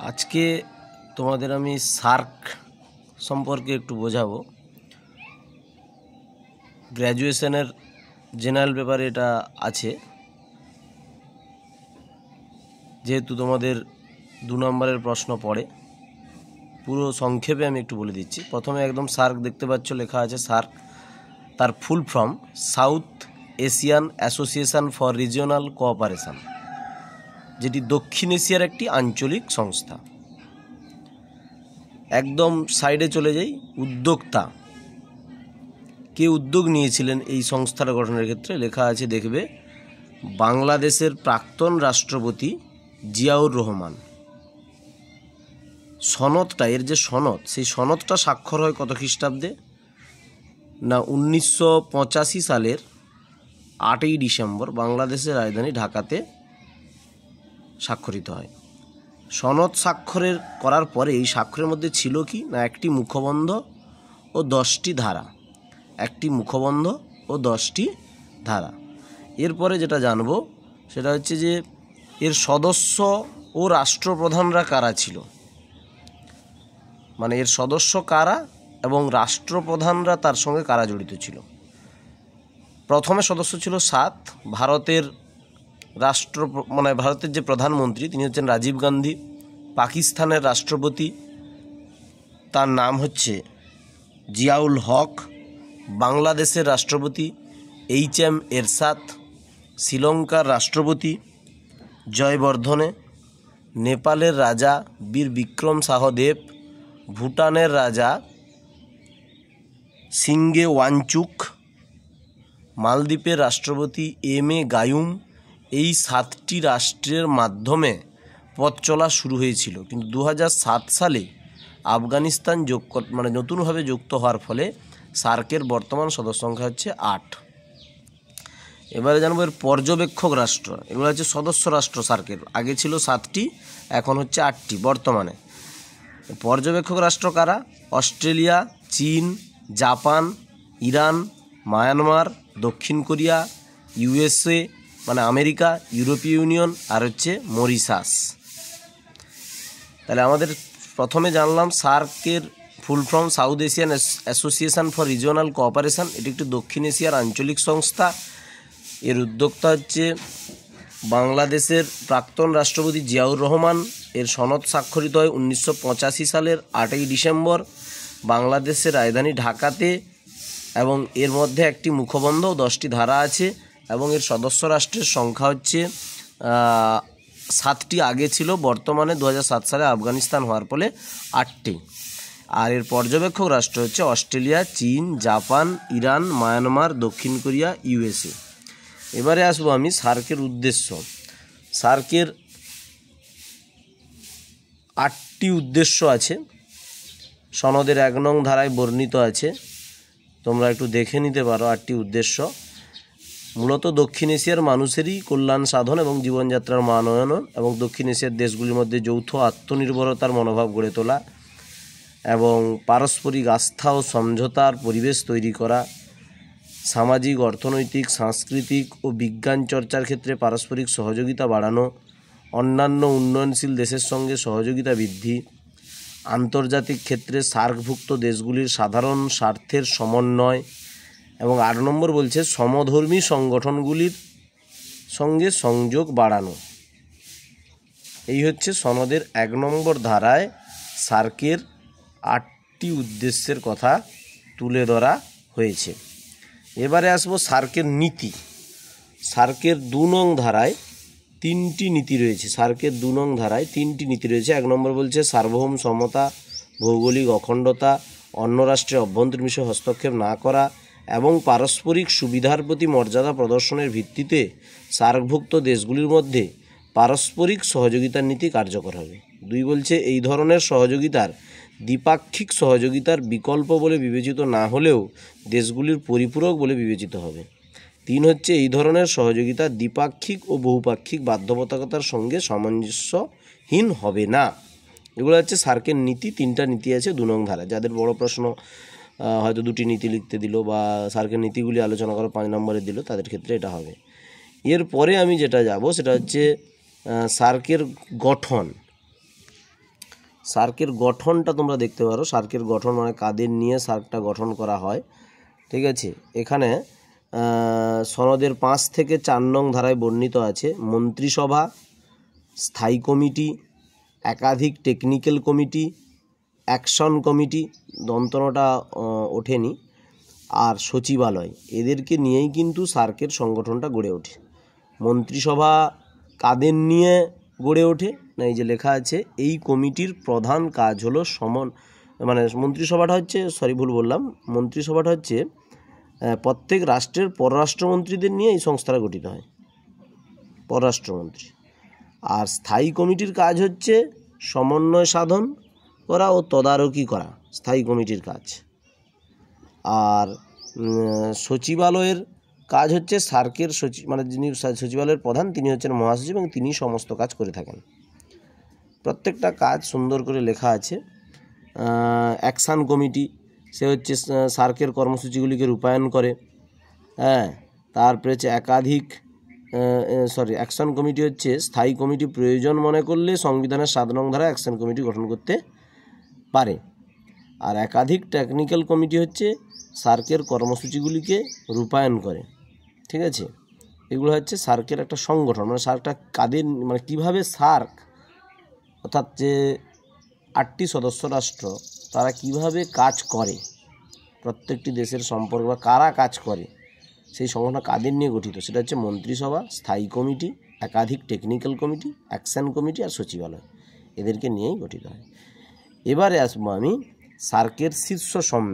আজকে তোমাদের আমি সার্ক সম্পর্কে একটু বোঝাবো। গ্র্যাজুয়েশনের জেনারেল পেপারে এটা আছে, যেহেতু তোমাদের 2 নম্বরের প্রশ্ন পড়ে। পুরো সংক্ষেপে আমি একটু বলে দিচ্ছি। প্রথমে একদম সার্ক দেখতে পাচ্ছ, লেখা আছে সার্ক। তার ফুল form South Asian Association for Regional cooperation, যেটি দক্ষিণ এশিয়ার একটি আঞ্চলিক সংস্থা। একদম সাইডে চলে যাই, উদ্যোক্তা কে উদ্যোগ নিয়েছিলেন এই সংস্থার গঠনের ক্ষেত্রে লেখা আছে, দেখবে বাংলাদেশের প্রাক্তন রাষ্ট্রপতি জিয়াউর রহমান। সনদটা, এর যে সনদ, সেই সনদটা স্বাক্ষর হয় কত খ্রিস্টাব্দে না 1985 সালের 8ই ডিসেম্বর বাংলাদেশের রাজধানী ঢাকাতে স্বাক্ষরিত হয়। সনদ স্বাক্ষরের করার পরে এই স্বাক্ষরের মধ্যে ছিল কি না একটি মুখবন্ধ ও 10টি ধারা। একটি মুখবন্ধ ও 10টি ধারা। এরপরে যেটা জানবো সেটা হচ্ছে যে এর সদস্য ও রাষ্ট্রপ্রধানরা কারা ছিল, মানে এর সদস্য কারা এবং রাষ্ট্রপ্রধানরা তার সঙ্গে কারা জড়িত ছিল। প্রথমে সদস্য ছিল 7। ভারতের ভারতের যে প্রধানমন্ত্রী তিনি হচ্ছেন রাজীব গান্ধী। পাকিস্তানের রাষ্ট্রপতি তার নাম হচ্ছে জিয়াউল হক। বাংলাদেশের রাষ্ট্রপতি HM এরশাদ। শ্রীলঙ্কার রাষ্ট্রপতি জয়বর্ধনে। নেপালের রাজা বীর বিক্রম সাহদেব। ভুটানের রাজা সিঙ্গে ওয়ানচুক। মালদ্বীপের রাষ্ট্রপতি MA গায়ুম। এই 7টি রাষ্ট্রের মাধ্যমে পথ চলা শুরু হয়েছিল, কিন্তু 2007 সালে আফগানিস্তান নতুনভাবে যুক্ত হওয়ার ফলে সার্কের বর্তমান সদস্য সংখ্যা হচ্ছে 8। এবারে জানবো এর পর্যবেক্ষক রাষ্ট্র। এগুলো হচ্ছে সদস্য রাষ্ট্র সার্কের। আগে ছিল 7টি, এখন হচ্ছে 8টি বর্তমানে। পর্যবেক্ষক রাষ্ট্র কারা? অস্ট্রেলিয়া, চীন, জাপান, ইরান, মায়ানমার, দক্ষিণ কোরিয়া, USA আমেরিকা, ইউরোপীয় ইউনিয়ন আর হচ্ছে মরিশাস। তাহলে আমাদের প্রথমে জানলাম সার্কের full form South Asian Association for Regional Cooperation. এটি একটি দক্ষিণ এশিয়ার আঞ্চলিক সংস্থা। এর উদ্যোক্তা হচ্ছে বাংলাদেশের প্রাক্তন রাষ্ট্রপতি জিয়াউর রহমান। এর সনদ স্বাক্ষরিত হয় 1985 সালের 8ই ডিসেম্বর বাংলাদেশের রাজধানী ঢাকাতে, এবং এর মধ্যে একটি মুখবন্ধ ও 10টি ধারা আছে, এবং এর সদস্য রাষ্ট্রের সংখ্যা হচ্ছে 7টি আগে ছিল, বর্তমানে 2007 সালে আফগানিস্তান হওয়ার ফলে 8টি। আর এর পর্যবেক্ষক রাষ্ট্র হচ্ছে অস্ট্রেলিয়া, চীন, জাপান, ইরান, মায়ানমার, দক্ষিণ কোরিয়া, USA। এবারে আসবো আমি সার্কের উদ্দেশ্য। সার্কের 8টি উদ্দেশ্য আছে, সনদের 1 নং ধারায় বর্ণিত আছে, তোমরা একটু দেখে নিতে পারো। 8টি উদ্দেশ্য মূলত দক্ষিণ এশিয়ার মানুষেরই কল্যাণ সাধন এবং জীবনযাত্রার মান উন্নয়ন, এবং দক্ষিণ এশিয়ার দেশগুলির মধ্যে যৌথ আত্মনির্ভরতার মনোভাব গড়ে তোলা, এবং পারস্পরিক আস্থা ও সমঝোতার পরিবেশ তৈরি করা, সামাজিক, অর্থনৈতিক, সাংস্কৃতিক ও বিজ্ঞান চর্চার ক্ষেত্রে পারস্পরিক সহযোগিতা বাড়ানো, অন্যান্য উন্নয়নশীল দেশের সঙ্গে সহযোগিতা বৃদ্ধি, আন্তর্জাতিক ক্ষেত্রে সার্কভুক্ত দেশগুলির সাধারণ স্বার্থের সমন্বয়, এবং 8 নম্বর বলছে সমধর্মী সংগঠনগুলির সঙ্গে সংযোগ বাড়ানো। এই হচ্ছে সনদের 1 নম্বর ধারায় সার্কের 8টি উদ্দেশ্যের কথা তুলে ধরা হয়েছে। এবারে আসবো সার্কের নীতি। সার্কের 2 নং ধারায় 3টি নীতি রয়েছে। সার্কের 2 নং ধারায় 3টি নীতি রয়েছে। 1 নম্বর বলছে সার্বভৌম সমতা, ভৌগোলিক অখণ্ডতা, অন্য রাষ্ট্রের অভ্যন্তরীণ বিষয়ে হস্তক্ষেপ না করা, এবং পারস্পরিক সুবিধার প্রতি মর্যাদা প্রদর্শনের ভিত্তিতে সার্কভুক্ত দেশগুলির মধ্যে পারস্পরিক সহযোগিতার নীতি কার্যকর হবে। 2 বলছে এই ধরনের সহযোগিতার দ্বিপাক্ষিক সহযোগিতার বিকল্প বলে বিবেচিত না হলেও দেশগুলির পরিপূরক বলে বিবেচিত হবে। 3 হচ্ছে এই ধরনের সহযোগিতা দ্বিপাক্ষিক ও বহুপাক্ষিক বাধ্যবাধকতার সঙ্গে সামঞ্জস্যহীন হবে না। এগুলো হচ্ছে সার্কের নীতি। 3টা নীতি আছে 2 নং ধারা। যাদের বড় প্রশ্ন হয়তো 2টি নীতি লিখতে দিল, বা সার্কের নীতিগুলি আলোচনা করো 5 নম্বরে দিল, তাদের ক্ষেত্রে এটা হবে। এরপরে আমি যেটা যাব সেটা হচ্ছে সার্কের গঠন। সার্কের গঠনটা তোমরা দেখতে পারো। সার্কের গঠন মানে কাদের নিয়ে সার্কটা গঠন করা হয়, ঠিক আছে। এখানে সনদের 5 থেকে 4 নং ধারায় বর্ণিত আছে মন্ত্রিসভা, স্থায়ী কমিটি, একাধিক টেকনিক্যাল কমিটি, অ্যাকশন কমিটি, দন্তনটা ওঠেনি, আর সচিবালয়। এদেরকে নিয়েই কিন্তু সার্কের সংগঠনটা গড়ে ওঠে। মন্ত্রিসভা কাদের নিয়ে গড়ে ওঠে না, এই যে লেখা আছে, এই কমিটির প্রধান কাজ হলো মন্ত্রিসভাটা হচ্ছে, মন্ত্রিসভাটা হচ্ছে প্রত্যেক রাষ্ট্রের পররাষ্ট্রমন্ত্রীদের নিয়ে এই সংস্থাটা গঠিত হয়, পররাষ্ট্রমন্ত্রী। আর স্থায়ী কমিটির কাজ হচ্ছে সমন্বয় সাধন করা ও তদারকি করা, স্থায়ী কমিটির কাজ। আর সচিবালয়ের কাজ হচ্ছে সার্কের যিনি সচিবালয়ের প্রধান তিনি হচ্ছেন মহাসচিব এবং তিনি সমস্ত কাজ করে থাকেন। প্রত্যেকটা কাজ সুন্দর করে লেখা আছে। অ্যাকশান কমিটি, সে হচ্ছে সার্কের কর্মসূচিগুলিকে রূপায়ণ করে। হ্যাঁ, তারপরে হচ্ছে অ্যাকশন কমিটি হচ্ছে স্থায়ী কমিটি প্রয়োজন মনে করলে সংবিধানের 7 নং ধারায় অ্যাকশন কমিটি গঠন করতে পারে। আর একাধিক টেকনিক্যাল কমিটি হচ্ছে সার্কের কর্মসূচিগুলিকে রূপায়ণ করে, ঠিক আছে। এগুলো হচ্ছে সার্কের একটা সংগঠন। সার্কটা কাদের কীভাবে সার্ক অর্থাৎ যে 8টি সদস্য রাষ্ট্র তারা কিভাবে কাজ করে, প্রত্যেকটি দেশের সম্পর্ক বা কারা কাজ করে, সেই সংগঠন কাদের নিয়ে গঠিত, সেটা হচ্ছে মন্ত্রিসভা, স্থায়ী কমিটি, একাধিক টেকনিক্যাল কমিটি, অ্যাকশন কমিটি আর সচিবালয়। এদেরকে নিয়েই গঠিত হয়। এবারে আসবো আমি সার্কের শীর্ষ সম্মেলন।